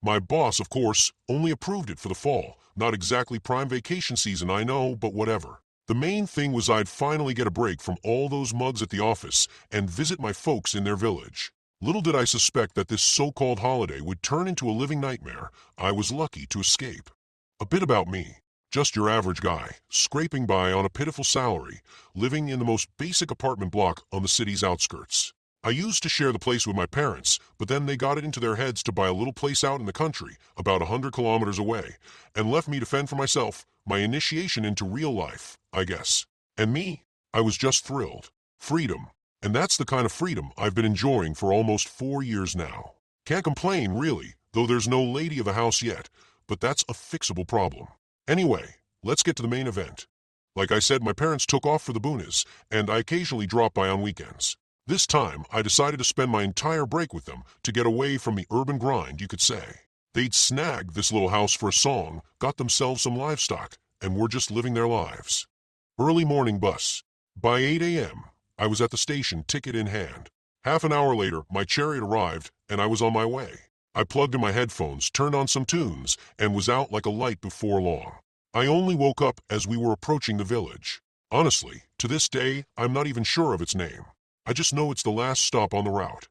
My boss, of course, only approved it for the fall. Not exactly prime vacation season, I know, but whatever. The main thing was I'd finally get a break from all those mugs at the office and visit my folks in their village. Little did I suspect that this so-called holiday would turn into a living nightmare I was lucky to escape. A bit about me. Just your average guy, scraping by on a pitiful salary, living in the most basic apartment block on the city's outskirts. I used to share the place with my parents, but then they got it into their heads to buy a little place out in the country, about 100 kilometers away, and left me to fend for myself, my initiation into real life, I guess. And me? I was just thrilled. Freedom. And that's the kind of freedom I've been enjoying for almost 4 years now. Can't complain, really, though there's no lady of the house yet, but that's a fixable problem. Anyway, let's get to the main event. Like I said, my parents took off for the boonies, and I occasionally drop by on weekends. This time, I decided to spend my entire break with them to get away from the urban grind, you could say. They'd snagged this little house for a song, got themselves some livestock, and were just living their lives. Early morning bus. By 8 a.m., I was at the station, ticket in hand. Half an hour later, my chariot arrived, and I was on my way. I plugged in my headphones, turned on some tunes, and was out like a light before long. I only woke up as we were approaching the village. Honestly, to this day, I'm not even sure of its name. I just know it's the last stop on the route.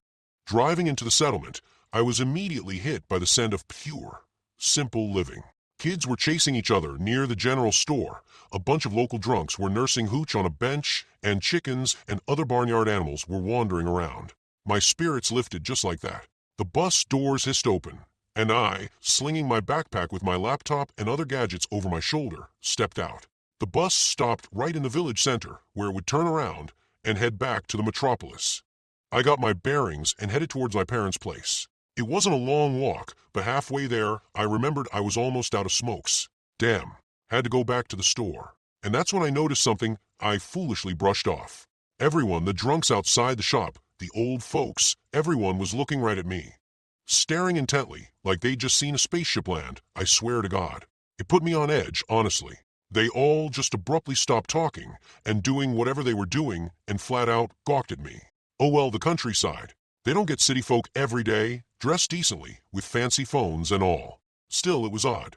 Driving into the settlement, I was immediately hit by the scent of pure, simple living. Kids were chasing each other near the general store, a bunch of local drunks were nursing hooch on a bench, and chickens and other barnyard animals were wandering around. My spirits lifted just like that. The bus doors hissed open, and I, slinging my backpack with my laptop and other gadgets over my shoulder, stepped out. The bus stopped right in the village center, where it would turn around and head back to the metropolis. I got my bearings and headed towards my parents' place. It wasn't a long walk, but halfway there, I remembered I was almost out of smokes. Damn, had to go back to the store. And that's when I noticed something I foolishly brushed off. Everyone, the drunks outside the shop, the old folks, everyone was looking right at me. Staring intently, like they'd just seen a spaceship land, I swear to God. It put me on edge, honestly. They all just abruptly stopped talking and doing whatever they were doing and flat out gawked at me. Oh well, the countryside. They don't get city folk every day, dressed decently, with fancy phones and all. Still, it was odd.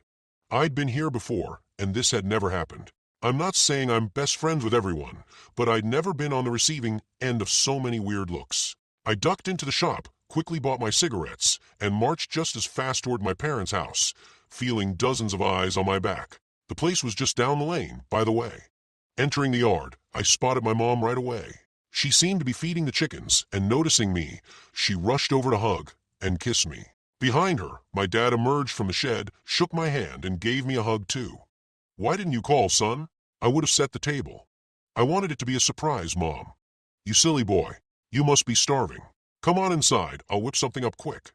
I'd been here before, and this had never happened. I'm not saying I'm best friends with everyone, but I'd never been on the receiving end of so many weird looks. I ducked into the shop, quickly bought my cigarettes, and marched just as fast toward my parents' house, feeling dozens of eyes on my back. The place was just down the lane, by the way. Entering the yard, I spotted my mom right away. She seemed to be feeding the chickens, and noticing me, she rushed over to hug and kiss me. Behind her, my dad emerged from the shed, shook my hand, and gave me a hug too. "Why didn't you call, son? I would have set the table." "I wanted it to be a surprise, Mom." "You silly boy. You must be starving. Come on inside, I'll whip something up quick."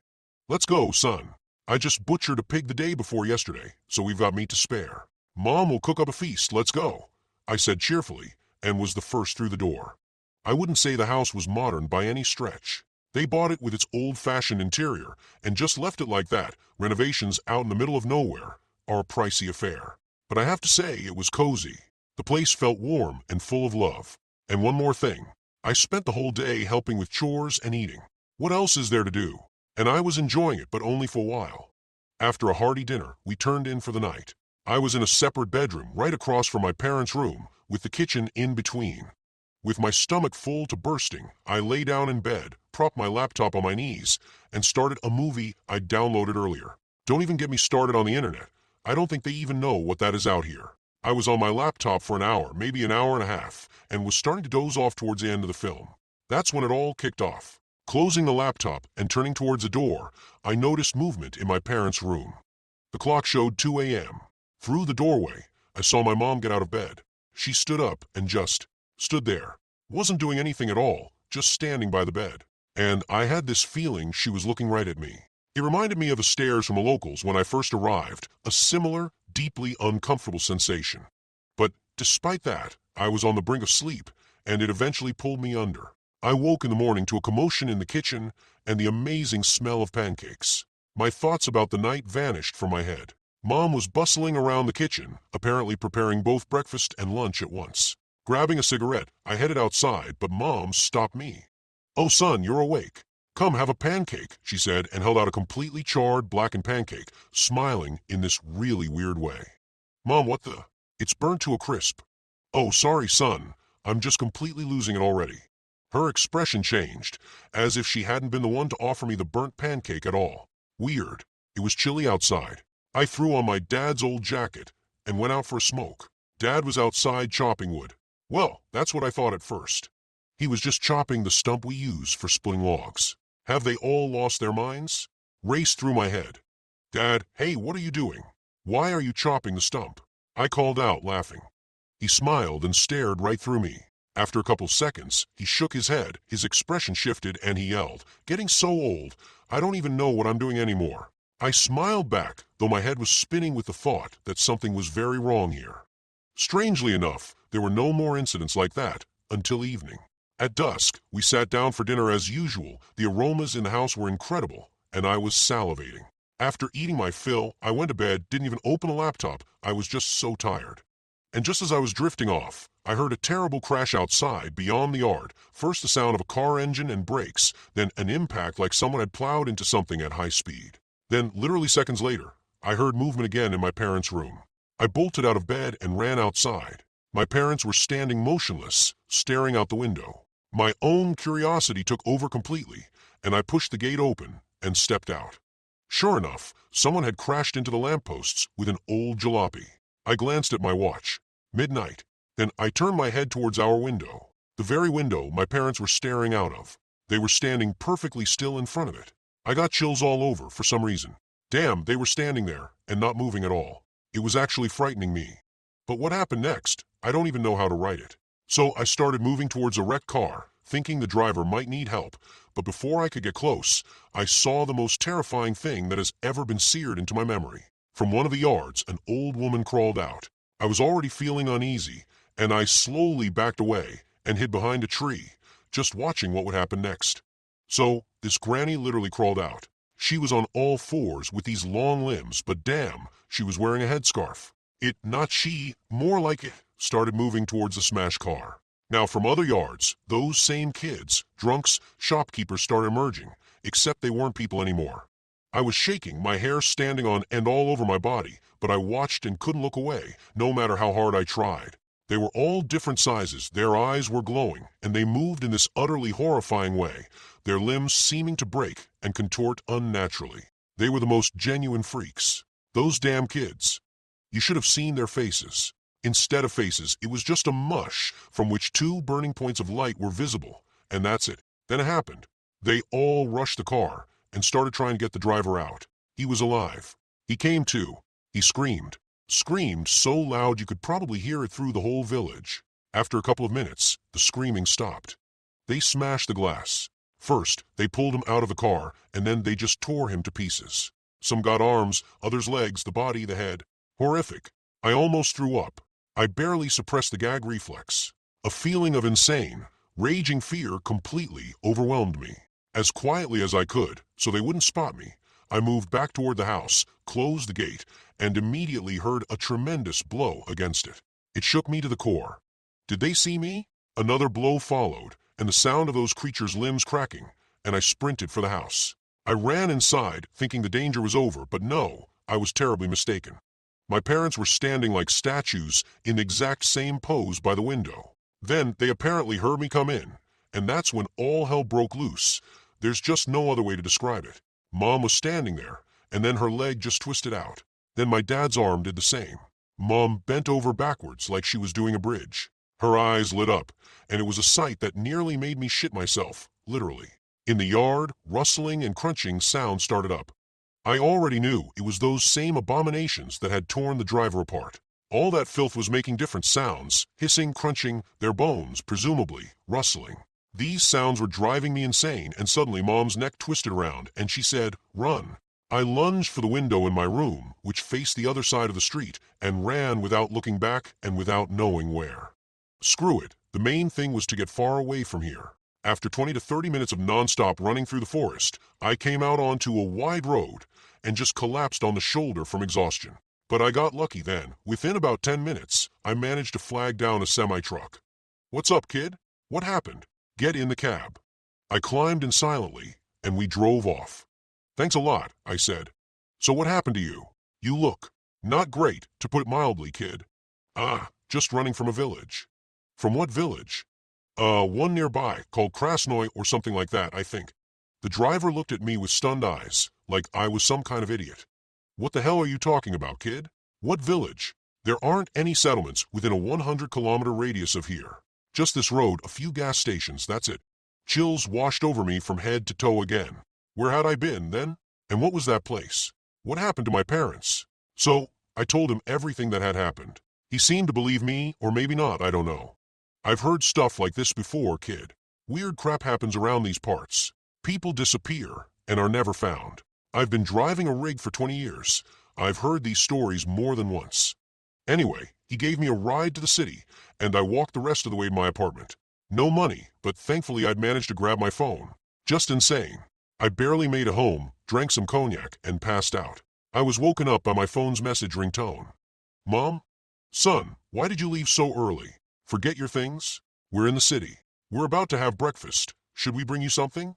"Let's go, son. I just butchered a pig the day before yesterday, so we've got meat to spare." "Mom will cook up a feast, let's go," I said cheerfully, and was the first through the door. I wouldn't say the house was modern by any stretch. They bought it with its old-fashioned interior and just left it like that. Renovations out in the middle of nowhere are a pricey affair. But I have to say it was cozy. The place felt warm and full of love. And one more thing. I spent the whole day helping with chores and eating. What else is there to do? And I was enjoying it, but only for a while. After a hearty dinner, we turned in for the night. I was in a separate bedroom right across from my parents' room, with the kitchen in between. With my stomach full to bursting, I lay down in bed, propped my laptop on my knees, and started a movie I'd downloaded earlier. Don't even get me started on the internet. I don't think they even know what that is out here. I was on my laptop for an hour, maybe an hour and a half, and was starting to doze off towards the end of the film. That's when it all kicked off. Closing the laptop and turning towards the door, I noticed movement in my parents' room. The clock showed 2 a.m. Through the doorway, I saw my mom get out of bed. She stood up and just stood there. Wasn't doing anything at all, just standing by the bed. And I had this feeling she was looking right at me. It reminded me of the stares from the locals when I first arrived, a similar, deeply uncomfortable sensation. But despite that, I was on the brink of sleep, and it eventually pulled me under. I woke in the morning to a commotion in the kitchen and the amazing smell of pancakes. My thoughts about the night vanished from my head. Mom was bustling around the kitchen, apparently preparing both breakfast and lunch at once. Grabbing a cigarette, I headed outside, but Mom stopped me. "Oh son, you're awake. "Come, have a pancake," she said, and held out a completely charred, blackened pancake, smiling in this really weird way. "Mom, what the? It's burnt to a crisp." "Oh, sorry, son. I'm just completely losing it already." Her expression changed, as if she hadn't been the one to offer me the burnt pancake at all. Weird. It was chilly outside. I threw on my dad's old jacket and went out for a smoke. Dad was outside chopping wood. Well, that's what I thought at first. He was just chopping the stump we use for splitting logs. Have they all lost their minds? Raced through my head. "Dad, hey, what are you doing? Why are you chopping the stump?" I called out, laughing. He smiled and stared right through me. After a couple seconds, he shook his head, his expression shifted, and he yelled, "Getting so old, I don't even know what I'm doing anymore." I smiled back, though my head was spinning with the thought that something was very wrong here. Strangely enough, there were no more incidents like that until evening. At dusk, we sat down for dinner as usual. The aromas in the house were incredible, and I was salivating. After eating my fill, I went to bed, didn't even open a laptop. I was just so tired. And just as I was drifting off, I heard a terrible crash outside, beyond the yard. First the sound of a car engine and brakes, then an impact like someone had plowed into something at high speed. Then, literally seconds later, I heard movement again in my parents' room. I bolted out of bed and ran outside. My parents were standing motionless, staring out the window. My own curiosity took over completely, and I pushed the gate open and stepped out. Sure enough, someone had crashed into the lampposts with an old jalopy. I glanced at my watch. Midnight. Then I turned my head towards our window. The very window my parents were staring out of. They were standing perfectly still in front of it. I got chills all over for some reason. Damn, they were standing there and not moving at all. It was actually frightening me. But what happened next? I don't even know how to write it. So I started moving towards a wrecked car, thinking the driver might need help. But before I could get close, I saw the most terrifying thing that has ever been seared into my memory. From one of the yards, an old woman crawled out. I was already feeling uneasy, and I slowly backed away and hid behind a tree, just watching what would happen next. So, this granny literally crawled out. She was on all fours with these long limbs, but damn, she was wearing a headscarf. More like it, started moving towards the smashed car. Now from other yards, those same kids, drunks, shopkeepers started emerging, except they weren't people anymore. I was shaking, my hair standing on end all over my body, but I watched and couldn't look away, no matter how hard I tried. They were all different sizes, their eyes were glowing, and they moved in this utterly horrifying way, their limbs seeming to break and contort unnaturally. They were the most genuine freaks. Those damn kids. You should have seen their faces. Instead of faces, it was just a mush from which two burning points of light were visible, and that's it. Then it happened. They all rushed the car and started trying to get the driver out. He was alive. He came to. He screamed. Screamed so loud you could probably hear it through the whole village. After a couple of minutes, the screaming stopped. They smashed the glass. First, they pulled him out of the car, and then they just tore him to pieces. Some got arms, others legs, the body, the head. Horrific. I almost threw up. I barely suppressed the gag reflex. A feeling of insane, raging fear completely overwhelmed me. As quietly as I could, so they wouldn't spot me, I moved back toward the house, closed the gate, and immediately heard a tremendous blow against it. It shook me to the core. Did they see me? Another blow followed, and the sound of those creatures' limbs cracking, and I sprinted for the house. I ran inside, thinking the danger was over, but no, I was terribly mistaken. My parents were standing like statues in the exact same pose by the window. Then they apparently heard me come in, and that's when all hell broke loose. There's just no other way to describe it. Mom was standing there, and then her leg just twisted out. Then my dad's arm did the same. Mom bent over backwards like she was doing a bridge. Her eyes lit up, and it was a sight that nearly made me shit myself, literally. In the yard, rustling and crunching sounds started up. I already knew it was those same abominations that had torn the driver apart. All that filth was making different sounds, hissing, crunching, their bones, presumably, rustling. These sounds were driving me insane, and suddenly Mom's neck twisted around, and she said, "Run." I lunged for the window in my room, which faced the other side of the street, and ran without looking back and without knowing where. Screw it, the main thing was to get far away from here. After 20 to 30 minutes of non-stop running through the forest, I came out onto a wide road and just collapsed on the shoulder from exhaustion. But I got lucky then. Within about 10 minutes, I managed to flag down a semi-truck. "What's up, kid? What happened?" "Get in the cab." I climbed in silently, and we drove off. Thanks a lot, I said. So what happened to you? You look not great, to put it mildly, kid. Ah, just running from a village. From what village? One nearby, called Krasnoy or something like that, I think. The driver looked at me with stunned eyes, like I was some kind of idiot. What the hell are you talking about, kid? What village? There aren't any settlements within a 100-kilometer radius of here. Just this road, a few gas stations, that's it. Chills washed over me from head to toe again. Where had I been, then? And what was that place? What happened to my parents? So, I told him everything that had happened. He seemed to believe me, or maybe not, I don't know. I've heard stuff like this before, kid. Weird crap happens around these parts. People disappear and are never found. I've been driving a rig for 20 years. I've heard these stories more than once. Anyway, he gave me a ride to the city, and I walked the rest of the way to my apartment. No money, but thankfully I'd managed to grab my phone. Just insane. I barely made it home, drank some cognac, and passed out. I was woken up by my phone's message ringtone. Mom? Son, why did you leave so early? Forget your things? We're in the city. We're about to have breakfast. Should we bring you something?